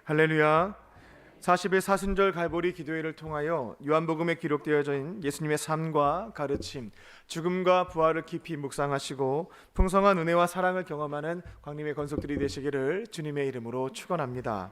할렐루야. 40일 사순절 갈보리 기도회를 통하여 요한복음에 기록되어져 있는 예수님의 삶과 가르침, 죽음과 부활을 깊이 묵상하시고 풍성한 은혜와 사랑을 경험하는 광림의 건속들이 되시기를 주님의 이름으로 축원합니다.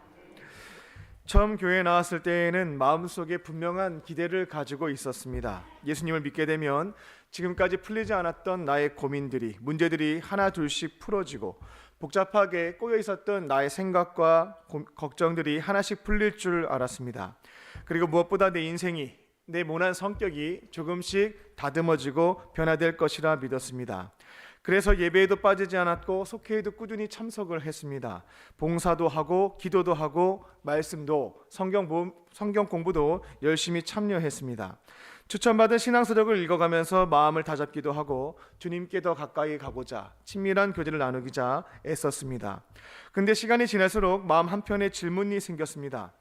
처음 교회에 나왔을 때에는 마음속에 분명한 기대를 가지고 있었습니다. 예수님을 믿게 되면 지금까지 풀리지 않았던 나의 고민들이, 문제들이 하나 둘씩 풀어지고 복잡하게 꼬여 있었던 나의 생각과 걱정들이 하나씩 풀릴 줄 알았습니다. 그리고 무엇보다 내 인생이, 내 모난 성격이 조금씩 다듬어지고 변화될 것이라 믿었습니다. 그래서 예배에도 빠지지 않았고 속회에도 꾸준히 참석을 했습니다. 봉사도 하고 기도도 하고 말씀도 성경 공부도 열심히 참여했습니다. 추천받은 신앙서적을 읽어가면서 마음을 다잡기도 하고 주님께 더 가까이 가고자 친밀한 교제를 나누기자 애썼습니다. 근데 시간이 지날수록 마음 한편에 질문이 생겼습니다.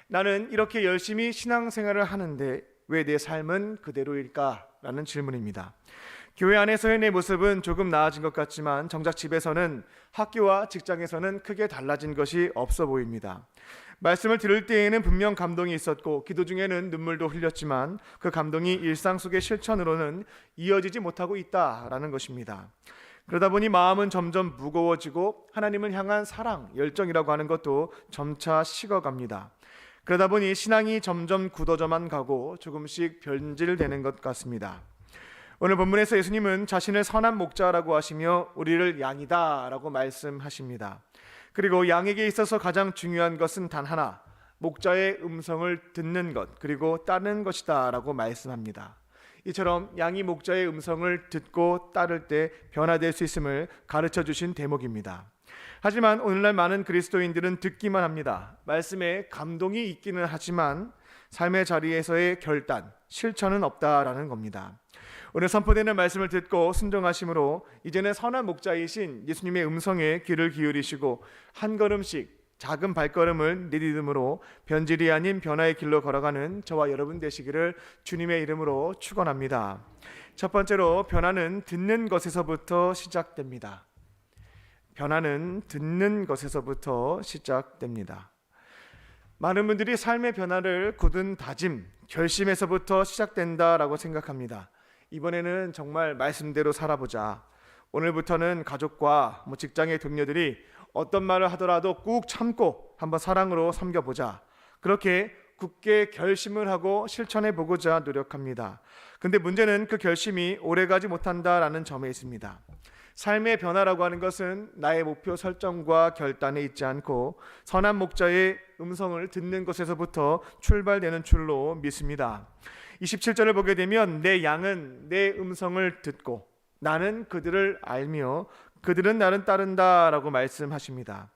나는 이렇게 열심히 신앙생활을 하는데 왜 내 삶은 그대로일까? 라는 질문입니다. 교회 안에서의 내 모습은 조금 나아진 것 같지만 정작 집에서는, 학교와 직장에서는 크게 달라진 것이 없어 보입니다. 말씀을 들을 때에는 분명 감동이 있었고 기도 중에는 눈물도 흘렸지만 그 감동이 일상 속의 실천으로는 이어지지 못하고 있다라는 것입니다. 그러다 보니 마음은 점점 무거워지고 하나님을 향한 사랑, 열정이라고 하는 것도 점차 식어갑니다. 그러다 보니 신앙이 점점 굳어져만 가고 조금씩 변질되는 것 같습니다. 오늘 본문에서 예수님은 자신을 선한 목자라고 하시며 우리를 양이다 라고 말씀하십니다. 그리고 양에게 있어서 가장 중요한 것은 단 하나, 목자의 음성을 듣는 것, 그리고 따르는 것이다 라고 말씀합니다. 이처럼 양이 목자의 음성을 듣고 따를 때 변화될 수 있음을 가르쳐 주신 대목입니다. 하지만 오늘날 많은 그리스도인들은 듣기만 합니다. 말씀에 감동이 있기는 하지만 삶의 자리에서의 결단, 실천은 없다라는 겁니다. 오늘 선포되는 말씀을 듣고 순종하심으로 이제는 선한 목자이신 예수님의 음성에 귀를 기울이시고 한 걸음씩 작은 발걸음을 내딛음으로 변질이 아닌 변화의 길로 걸어가는 저와 여러분 되시기를 주님의 이름으로 축원합니다. 첫 번째로 변화는 듣는 것에서부터 시작됩니다. 변화는 듣는 것에서부터 시작됩니다. 많은 분들이 삶의 변화를 굳은 다짐, 결심에서부터 시작된다라고 생각합니다. 이번에는 정말 말씀대로 살아보자. 오늘부터는 가족과 직장의 동료들이 어떤 말을 하더라도 꾹 참고 한번 사랑으로 섬겨보자. 그렇게 굳게 결심을 하고 실천해 보고자 노력합니다. 근데 문제는 그 결심이 오래가지 못한다라는 점에 있습니다. 삶의 변화라고 하는 것은 나의 목표 설정과 결단에 있지 않고 선한 목자의 음성을 듣는 것에서부터 출발되는 줄로 믿습니다. 27절을 보게 되면 내 양은 내 음성을 듣고 나는 그들을 알며 그들은 나를 따른다 라고 말씀하십니다.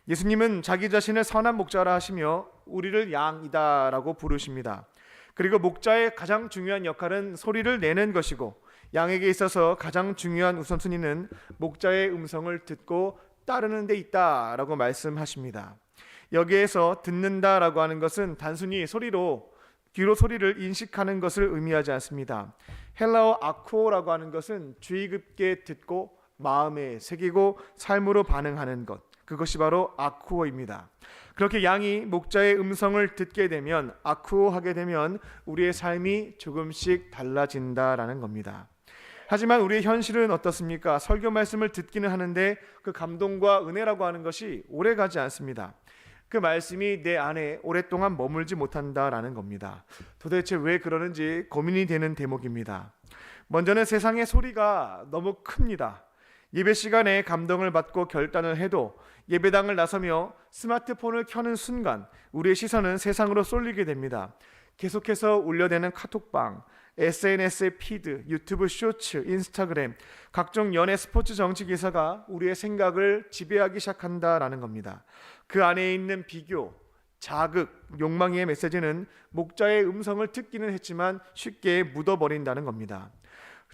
예수님은 자기 자신을 선한 목자라 하시며 우리를 양이다 라고 부르십니다. 그리고 목자의 가장 중요한 역할은 소리를 내는 것이고 양에게 있어서 가장 중요한 우선순위는 목자의 음성을 듣고 따르는 데 있다 라고 말씀하십니다. 여기에서 듣는다라고 하는 것은 단순히 귀로 소리를 인식하는 것을 의미하지 않습니다. 헬라어 아쿠오라고 하는 것은 주의 깊게 듣고 마음에 새기고 삶으로 반응하는 것, 그것이 바로 아쿠오입니다. 그렇게 양이 목자의 음성을 듣게 되면, 아쿠오하게 되면 우리의 삶이 조금씩 달라진다라는 겁니다. 하지만 우리의 현실은 어떻습니까? 설교 말씀을 듣기는 하는데 그 감동과 은혜라고 하는 것이 오래가지 않습니다. 그 말씀이 내 안에 오랫동안 머물지 못한다라는 겁니다. 도대체 왜 그러는지 고민이 되는 대목입니다. 먼저는 세상의 소리가 너무 큽니다. 예배 시간에 감동을 받고 결단을 해도 예배당을 나서며 스마트폰을 켜는 순간 우리의 시선은 세상으로 쏠리게 됩니다. 계속해서 울려대는 카톡방, SNS의 피드, 유튜브 쇼츠, 인스타그램, 각종 연예, 스포츠, 정치 기사가 우리의 생각을 지배하기 시작한다라는 겁니다. 그 안에 있는 비교, 자극, 욕망의 메시지는 목자의 음성을 듣기는 했지만 쉽게 묻어버린다는 겁니다.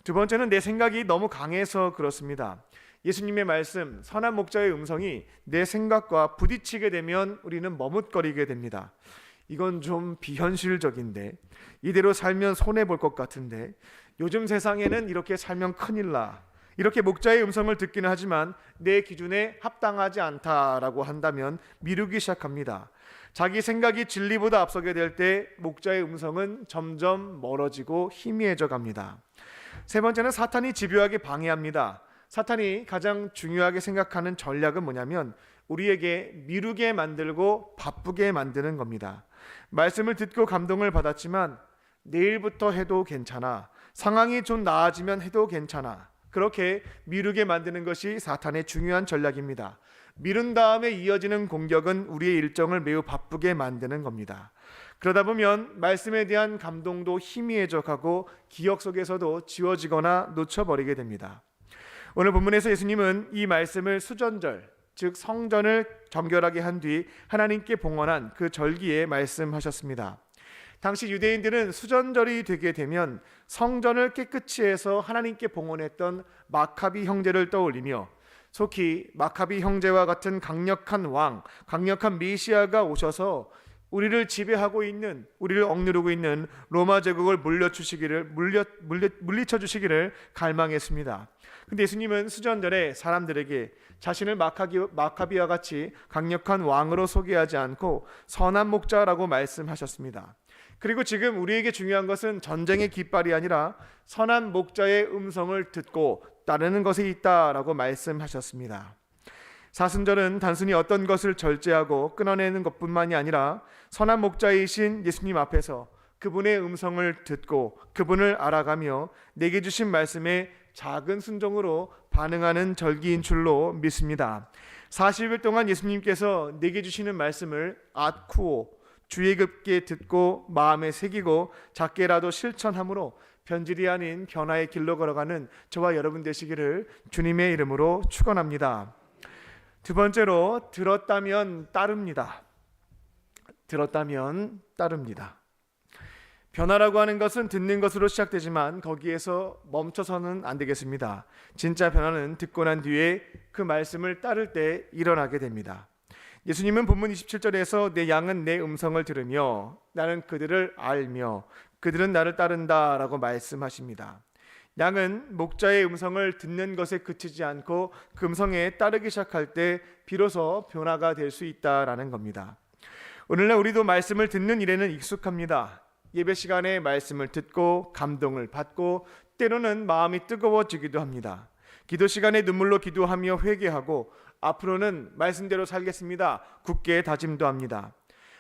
두 번째는 내 생각이 너무 강해서 그렇습니다. 예수님의 말씀, 선한 목자의 음성이 내 생각과 부딪히게 되면 우리는 머뭇거리게 됩니다. 이건 좀 비현실적인데, 이대로 살면 손해볼 것 같은데, 요즘 세상에는 이렇게 살면 큰일 나, 이렇게 목자의 음성을 듣기는 하지만 내 기준에 합당하지 않다라고 한다면 미루기 시작합니다. 자기 생각이 진리보다 앞서게 될 때 목자의 음성은 점점 멀어지고 희미해져 갑니다. 세 번째는 사탄이 집요하게 방해합니다. 사탄이 가장 중요하게 생각하는 전략은 뭐냐면 우리에게 미루게 만들고 바쁘게 만드는 겁니다. 말씀을 듣고 감동을 받았지만 내일부터 해도 괜찮아, 상황이 좀 나아지면 해도 괜찮아, 그렇게 미루게 만드는 것이 사탄의 중요한 전략입니다. 미룬 다음에 이어지는 공격은 우리의 일정을 매우 바쁘게 만드는 겁니다. 그러다 보면 말씀에 대한 감동도 희미해져 가고 기억 속에서도 지워지거나 놓쳐버리게 됩니다. 오늘 본문에서 예수님은 이 말씀을 수전절, 즉 성전을 정결하게 한 뒤 하나님께 봉헌한 그 절기에 말씀하셨습니다. 당시 유대인들은 수전절이 되게 되면 성전을 깨끗이 해서 하나님께 봉헌했던 마카비 형제를 떠올리며 속히 마카비 형제와 같은 강력한 왕, 강력한 메시아가 오셔서 우리를 지배하고 있는, 우리를 억누르고 있는 로마 제국을 물리쳐 주시기를 갈망했습니다. 근데 예수님은 수전절에 사람들에게 자신을 마카비와 같이 강력한 왕으로 소개하지 않고 선한 목자라고 말씀하셨습니다. 그리고 지금 우리에게 중요한 것은 전쟁의 깃발이 아니라 선한 목자의 음성을 듣고 따르는 것에 있다라고 말씀하셨습니다. 사순절은 단순히 어떤 것을 절제하고 끊어내는 것뿐만이 아니라 선한 목자이신 예수님 앞에서 그분의 음성을 듣고 그분을 알아가며 내게 주신 말씀에 작은 순종으로 반응하는 절기인 줄로 믿습니다. 40일 동안 예수님께서 내게 주시는 말씀을 아쿠오, 주의 깊게 듣고 마음에 새기고 작게라도 실천함으로 변질이 아닌 변화의 길로 걸어가는 저와 여러분 되시기를 주님의 이름으로 축원합니다. 두 번째로 들었다면 따릅니다. 들었다면 따릅니다. 변화라고 하는 것은 듣는 것으로 시작되지만 거기에서 멈춰서는 안 되겠습니다. 진짜 변화는 듣고 난 뒤에 그 말씀을 따를 때 일어나게 됩니다. 예수님은 본문 27절에서 내 양은 내 음성을 들으며 나는 그들을 알며 그들은 나를 따른다 라고 말씀하십니다. 양은 목자의 음성을 듣는 것에 그치지 않고 그 음성에 따르기 시작할 때 비로소 변화가 될 수 있다라는 겁니다. 오늘날 우리도 말씀을 듣는 일에는 익숙합니다. 예배 시간에 말씀을 듣고 감동을 받고 때로는 마음이 뜨거워지기도 합니다. 기도 시간에 눈물로 기도하며 회개하고 앞으로는 말씀대로 살겠습니다, 굳게 다짐도 합니다.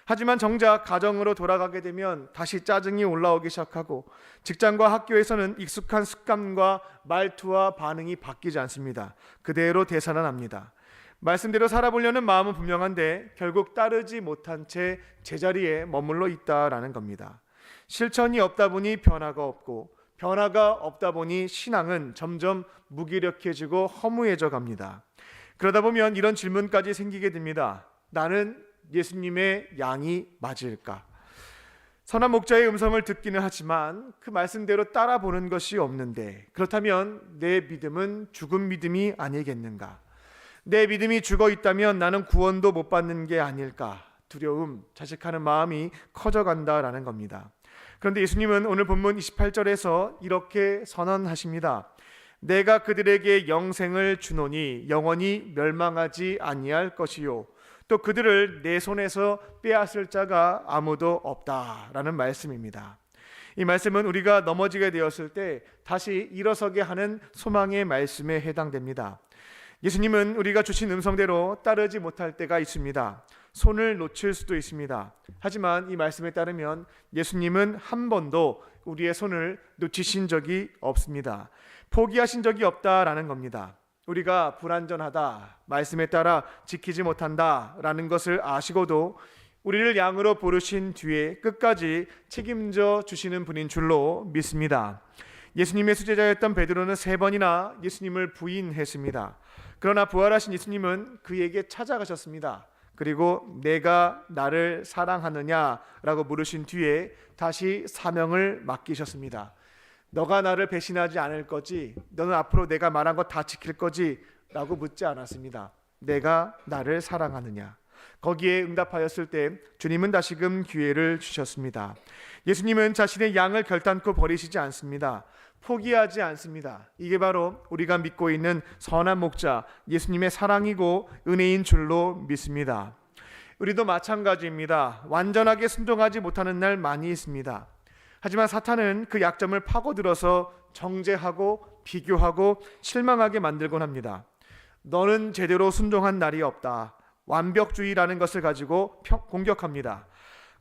하지만 정작 가정으로 돌아가게 되면 다시 짜증이 올라오기 시작하고 직장과 학교에서는 익숙한 습관과 말투와 반응이 바뀌지 않습니다. 그대로 되살아납니다. 말씀대로 살아보려는 마음은 분명한데 결국 따르지 못한 채 제자리에 머물러 있다라는 겁니다. 실천이 없다 보니 변화가 없고 변화가 없다 보니 신앙은 점점 무기력해지고 허무해져 갑니다. 그러다 보면 이런 질문까지 생기게 됩니다. 나는 예수님의 양이 맞을까? 선한 목자의 음성을 듣기는 하지만 그 말씀대로 따라보는 것이 없는데 그렇다면 내 믿음은 죽은 믿음이 아니겠는가? 내 믿음이 죽어 있다면 나는 구원도 못 받는 게 아닐까? 두려움, 자책하는 마음이 커져간다라는 겁니다. 그런데 예수님은 오늘 본문 28절에서 이렇게 선언하십니다. 내가 그들에게 영생을 주노니 영원히 멸망하지 아니할 것이요 또 그들을 내 손에서 빼앗을 자가 아무도 없다라는 말씀입니다. 이 말씀은 우리가 넘어지게 되었을 때 다시 일어서게 하는 소망의 말씀에 해당됩니다. 예수님은 우리가 주신 음성대로 따르지 못할 때가 있습니다. 손을 놓칠 수도 있습니다. 하지만 이 말씀에 따르면 예수님은 한 번도 우리의 손을 놓치신 적이 없습니다. 포기하신 적이 없다라는 겁니다. 우리가 불완전하다, 말씀에 따라 지키지 못한다라는 것을 아시고도 우리를 양으로 부르신 뒤에 끝까지 책임져 주시는 분인 줄로 믿습니다. 예수님의 수제자였던 베드로는 3번이나 예수님을 부인했습니다. 그러나 부활하신 예수님은 그에게 찾아가셨습니다. 그리고 내가 나를 사랑하느냐라고 물으신 뒤에 다시 사명을 맡기셨습니다. 너가 나를 배신하지 않을 거지? 너는 앞으로 내가 말한 것 다 지킬 거지? 라고 묻지 않았습니다. 내가 나를 사랑하느냐? 거기에 응답하였을 때 주님은 다시금 기회를 주셨습니다. 예수님은 자신의 양을 결단코 버리시지 않습니다. 포기하지 않습니다. 이게 바로 우리가 믿고 있는 선한 목자 예수님의 사랑이고 은혜인 줄로 믿습니다. 우리도 마찬가지입니다. 완전하게 순종하지 못하는 날 많이 있습니다. 하지만 사탄은 그 약점을 파고들어서 정죄하고 비교하고 실망하게 만들곤 합니다. 너는 제대로 순종한 날이 없다. 완벽주의라는 것을 가지고 공격합니다.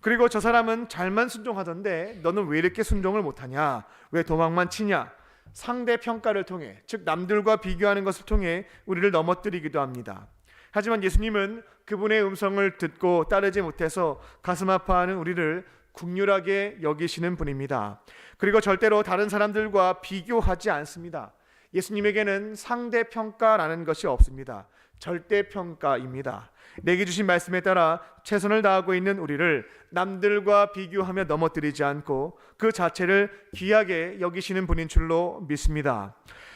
그리고 저 사람은 잘만 순종하던데 너는 왜 이렇게 순종을 못하냐? 왜 도망만 치냐? 상대 평가를 통해, 즉 남들과 비교하는 것을 통해 우리를 넘어뜨리기도 합니다. 하지만 예수님은 그분의 음성을 듣고 따르지 못해서 가슴 아파하는 우리를 긍휼하게 여기시는 분입니다. 그리고 절대로 다른 사람들과 비교하지 않습니다. 예수님에게는 상대평가라는 것이 없습니다. 절대평가입니다. 내게 주신 말씀에 따라 최선을 다하고 있는 우리를 남들과 비교하며 넘어뜨리지 않고 그 자체를 귀하게 여기시는 분인 줄로 믿습니다.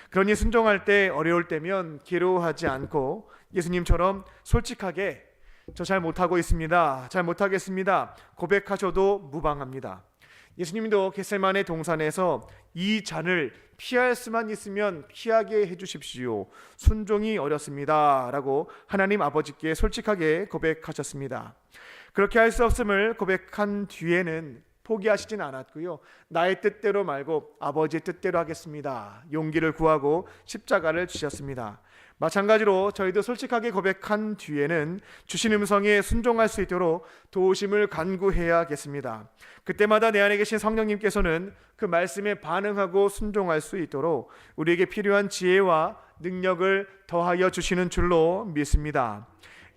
그러니 순종할 때 어려울 때면 괴로워하지 않고 예수님처럼 솔직하게 저 잘 못하고 있습니다. 잘 못하겠습니다. 고백하셔도 무방합니다. 예수님도 겟세마네 동산에서 이 잔을 피할 수만 있으면 피하게 해주십시오. 순종이 어렵습니다. 라고 하나님 아버지께 솔직하게 고백하셨습니다. 그렇게 할 수 없음을 고백한 뒤에는 포기하시진 않았고요. 나의 뜻대로 말고 아버지의 뜻대로 하겠습니다. 용기를 구하고 십자가를 지셨습니다. 마찬가지로 저희도 솔직하게 고백한 뒤에는 주신 음성에 순종할 수 있도록 도우심을 간구해야겠습니다. 그때마다 내 안에 계신 성령님께서는 그 말씀에 반응하고 순종할 수 있도록 우리에게 필요한 지혜와 능력을 더하여 주시는 줄로 믿습니다.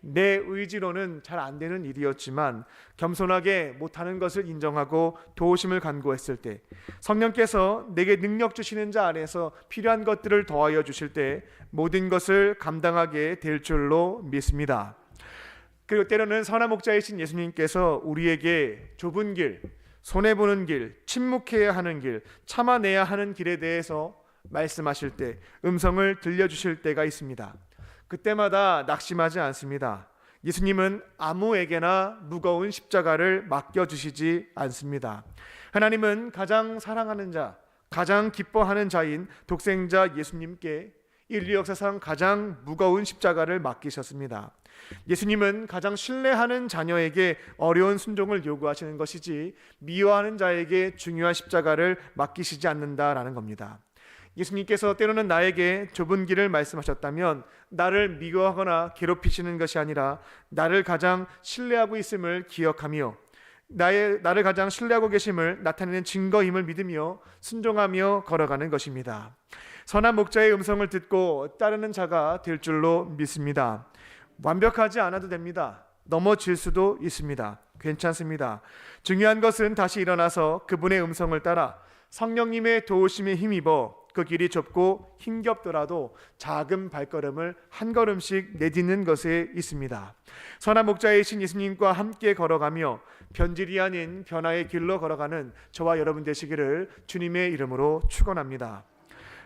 내 의지로는 잘 안 되는 일이었지만 겸손하게 못하는 것을 인정하고 도우심을 간구했을 때, 성령께서 내게 능력 주시는 자 안에서 필요한 것들을 더하여 주실 때 모든 것을 감당하게 될 줄로 믿습니다. 그리고 때로는 선한 목자이신 예수님께서 우리에게 좁은 길, 손해보는 길, 침묵해야 하는 길, 참아내야 하는 길에 대해서 말씀하실 때, 음성을 들려주실 때가 있습니다. 그때마다 낙심하지 않습니다. 예수님은 아무에게나 무거운 십자가를 맡겨주시지 않습니다. 하나님은 가장 사랑하는 자, 가장 기뻐하는 자인 독생자 예수님께 인류 역사상 가장 무거운 십자가를 맡기셨습니다. 예수님은 가장 신뢰하는 자녀에게 어려운 순종을 요구하시는 것이지 미워하는 자에게 중요한 십자가를 맡기시지 않는다라는 겁니다. 예수님께서 때로는 나에게 좁은 길을 말씀하셨다면 나를 미워하거나 괴롭히시는 것이 아니라 나를 가장 신뢰하고 있음을 기억하며 나를 가장 신뢰하고 계심을 나타내는 증거임을 믿으며 순종하며 걸어가는 것입니다. 선한 목자의 음성을 듣고 따르는 자가 될 줄로 믿습니다. 완벽하지 않아도 됩니다. 넘어질 수도 있습니다. 괜찮습니다. 중요한 것은 다시 일어나서 그분의 음성을 따라 성령님의 도우심에 힘입어 그 길이 좁고 힘겹더라도 작은 발걸음을 한 걸음씩 내딛는 것에 있습니다. 선한 목자이신 예수님과 함께 걸어가며 변질이 아닌 변화의 길로 걸어가는 저와 여러분 되시기를 주님의 이름으로 축원합니다.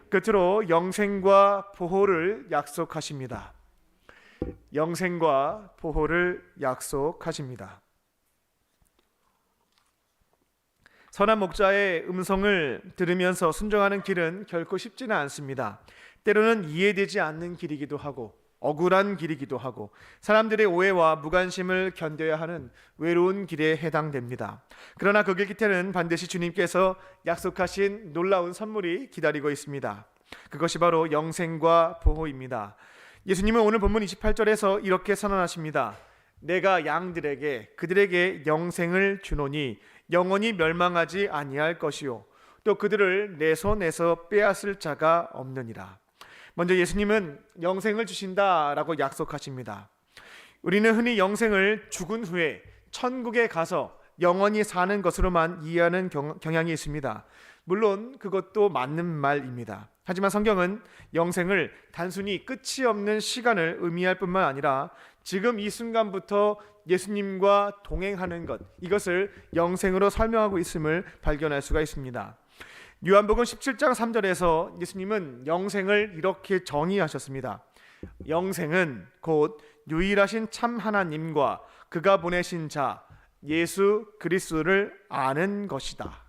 끝으로 영생과 보호를 약속하십니다. 영생과 보호를 약속하십니다. 선한 목자의 음성을 들으면서 순종하는 길은 결코 쉽지는 않습니다. 때로는 이해되지 않는 길이기도 하고 억울한 길이기도 하고 사람들의 오해와 무관심을 견뎌야 하는 외로운 길에 해당됩니다. 그러나 그 길 끝에는 반드시 주님께서 약속하신 놀라운 선물이 기다리고 있습니다. 그것이 바로 영생과 보호입니다. 예수님은 오늘 본문 28절에서 이렇게 선언하십니다. 내가 양들에게 그들에게 영생을 주노니 영원히 멸망하지 아니할 것이요 또 그들을 내 손에서 빼앗을 자가 없느니라. 먼저 예수님은 영생을 주신다라고 약속하십니다. 우리는 흔히 영생을 죽은 후에 천국에 가서 영원히 사는 것으로만 이해하는 경향이 있습니다. 물론 그것도 맞는 말입니다. 하지만 성경은 영생을 단순히 끝이 없는 시간을 의미할 뿐만 아니라 지금 이 순간부터 예수님과 동행하는 것, 이것을 영생으로 설명하고 있음을 발견할 수가 있습니다. 요한복음 17장 3절에서 예수님은 영생을 이렇게 정의하셨습니다. 영생은 곧 유일하신 참 하나님과 그가 보내신 자 예수 그리스도를 아는 것이다.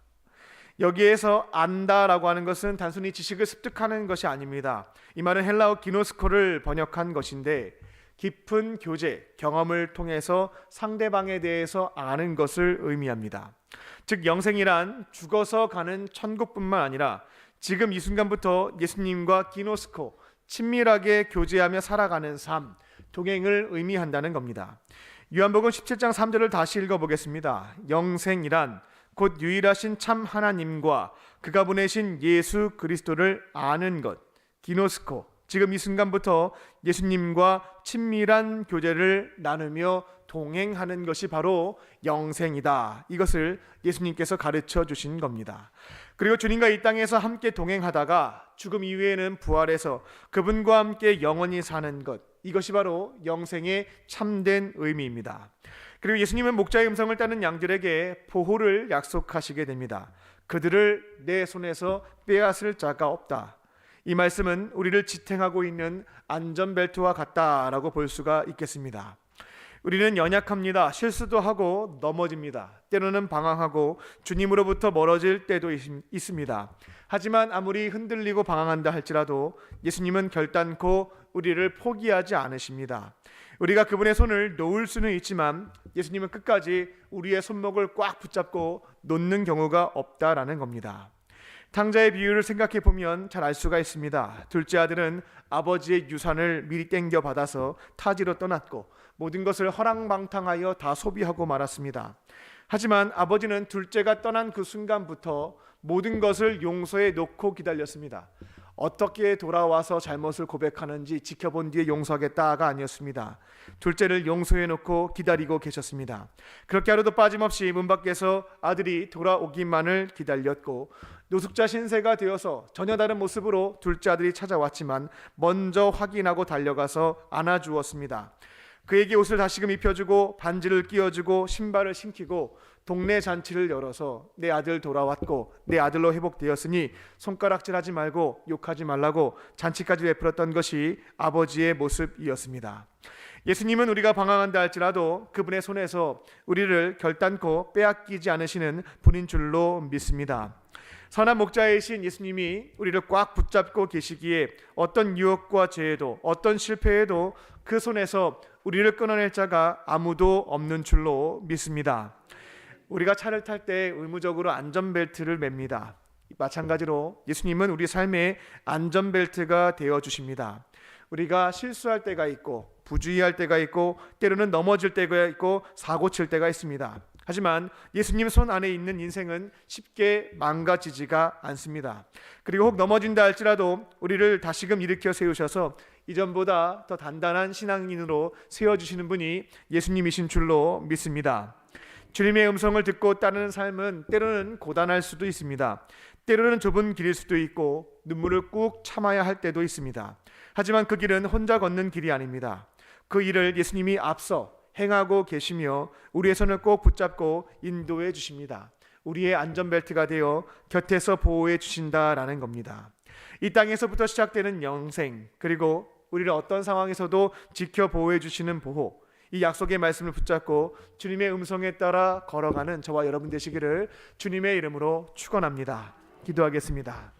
여기에서 안다라고 하는 것은 단순히 지식을 습득하는 것이 아닙니다. 이 말은 헬라어 기노스코를 번역한 것인데 깊은 교제, 경험을 통해서 상대방에 대해서 아는 것을 의미합니다. 즉 영생이란 죽어서 가는 천국뿐만 아니라 지금 이 순간부터 예수님과 기노스코, 친밀하게 교제하며 살아가는 삶, 동행을 의미한다는 겁니다. 요한복음 17장 3절을 다시 읽어보겠습니다. 영생이란 곧 유일하신 참 하나님과 그가 보내신 예수 그리스도를 아는 것, 기노스코, 지금 이 순간부터 예수님과 친밀한 교제를 나누며 동행하는 것이 바로 영생이다. 이것을 예수님께서 가르쳐 주신 겁니다. 그리고 주님과 이 땅에서 함께 동행하다가 죽음 이후에는 부활해서 그분과 함께 영원히 사는 것, 이것이 바로 영생의 참된 의미입니다. 그리고 예수님은 목자의 음성을 따는 양들에게 보호를 약속하시게 됩니다. 그들을 내 손에서 빼앗을 자가 없다. 이 말씀은 우리를 지탱하고 있는 안전벨트와 같다라고 볼 수가 있겠습니다. 우리는 연약합니다. 실수도 하고 넘어집니다. 때로는 방황하고 주님으로부터 멀어질 때도 있습니다. 하지만 아무리 흔들리고 방황한다 할지라도 예수님은 결단코 우리를 포기하지 않으십니다. 우리가 그분의 손을 놓을 수는 있지만 예수님은 끝까지 우리의 손목을 꽉 붙잡고 놓는 경우가 없다라는 겁니다. 탕자의 비유를 생각해 보면 잘 알 수가 있습니다. 둘째 아들은 아버지의 유산을 미리 땡겨 받아서 타지로 떠났고 모든 것을 허랑방탕하여 다 소비하고 말았습니다. 하지만 아버지는 둘째가 떠난 그 순간부터 모든 것을 용서해 놓고 기다렸습니다. 어떻게 돌아와서 잘못을 고백하는지 지켜본 뒤에 용서하겠다가 아니었습니다. 둘째를 용서해 놓고 기다리고 계셨습니다. 그렇게 하루도 빠짐없이 문 밖에서 아들이 돌아오기만을 기다렸고 노숙자 신세가 되어서 전혀 다른 모습으로 둘째 아들이 찾아왔지만 먼저 확인하고 달려가서 안아주었습니다. 그에게 옷을 다시금 입혀주고 반지를 끼워주고 신발을 신기고 동네 잔치를 열어서 내 아들 돌아왔고 내 아들로 회복되었으니 손가락질하지 말고 욕하지 말라고 잔치까지 베풀었던 것이 아버지의 모습이었습니다. 예수님은 우리가 방황한다 할지라도 그분의 손에서 우리를 결단코 빼앗기지 않으시는 분인 줄로 믿습니다. 선한 목자이신 예수님이 우리를 꽉 붙잡고 계시기에 어떤 유혹과 죄에도 어떤 실패에도 그 손에서 우리를 끊어낼 자가 아무도 없는 줄로 믿습니다. 우리가 차를 탈 때 의무적으로 안전벨트를 맵니다. 마찬가지로 예수님은 우리 삶의 안전벨트가 되어주십니다. 우리가 실수할 때가 있고 부주의할 때가 있고 때로는 넘어질 때가 있고 사고 칠 때가 있습니다. 하지만 예수님 손 안에 있는 인생은 쉽게 망가지지가 않습니다. 그리고 혹 넘어진다 할지라도 우리를 다시금 일으켜 세우셔서 이전보다 더 단단한 신앙인으로 세워주시는 분이 예수님이신 줄로 믿습니다. 주님의 음성을 듣고 따르는 삶은 때로는 고단할 수도 있습니다. 때로는 좁은 길일 수도 있고 눈물을 꾹 참아야 할 때도 있습니다. 하지만 그 길은 혼자 걷는 길이 아닙니다. 그 일을 예수님이 앞서 행하고 계시며 우리의 손을 꼭 붙잡고 인도해 주십니다. 우리의 안전벨트가 되어 곁에서 보호해 주신다라는 겁니다. 이 땅에서부터 시작되는 영생, 그리고 우리를 어떤 상황에서도 지켜 보호해 주시는 보호, 이 약속의 말씀을 붙잡고 주님의 음성에 따라 걸어가는 저와 여러분 되시기를 주님의 이름으로 축원합니다. 기도하겠습니다.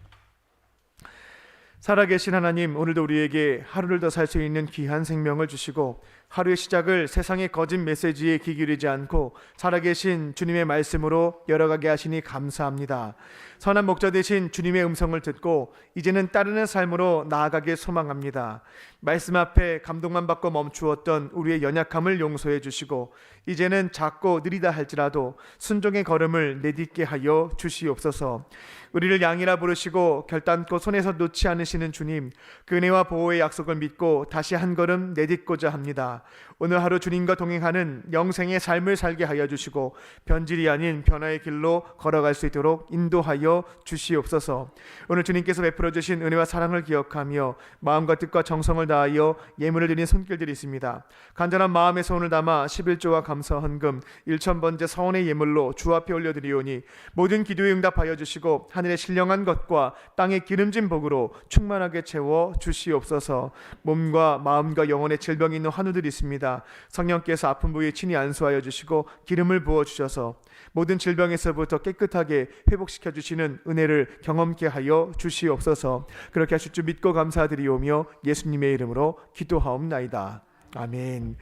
살아계신 하나님, 오늘도 우리에게 하루를 더 살 수 있는 귀한 생명을 주시고 하루의 시작을 세상의 거짓 메시지에 귀 기울이지 않고 살아계신 주님의 말씀으로 열어가게 하시니 감사합니다. 선한 목자 되신 주님의 음성을 듣고 이제는 따르는 삶으로 나아가길 소망합니다. 말씀 앞에 감동만 받고 멈추었던 우리의 연약함을 용서해 주시고 이제는 작고 느리다 할지라도 순종의 걸음을 내딛게 하여 주시옵소서. 우리를 양이라 부르시고 결단코 손에서 놓지 않으시는 주님, 그 은혜와 보호의 약속을 믿고 다시 한 걸음 내딛고자 합니다. 오늘 하루 주님과 동행하는 영생의 삶을 살게 하여 주시고 변질이 아닌 변화의 길로 걸어갈 수 있도록 인도하여 주시옵소서. 오늘 주님께서 베풀어 주신 은혜와 사랑을 기억하며 마음과 뜻과 정성을 다하여 예물을 드린 손길들이 있습니다. 간절한 마음의 소원을 담아 11조와 감사 헌금 1,000번째 서원의 예물로 주 앞에 올려드리오니 모든 기도에 응답하여 주시고 하늘의 신령한 것과 땅의 기름진 복으로 충만하게 채워 주시옵소서. 몸과 마음과 영혼의 질병이 있는 환우들이 믿습니다. 성령께서 아픈 부위에 친히 안수하여 주시고 기름을 부어 주셔서 모든 질병에서부터 깨끗하게 회복시켜 주시는 은혜를 경험케 하여 주시옵소서. 그렇게 하실 줄 믿고 감사드리오며 예수님의 이름으로 기도하옵나이다. 아멘.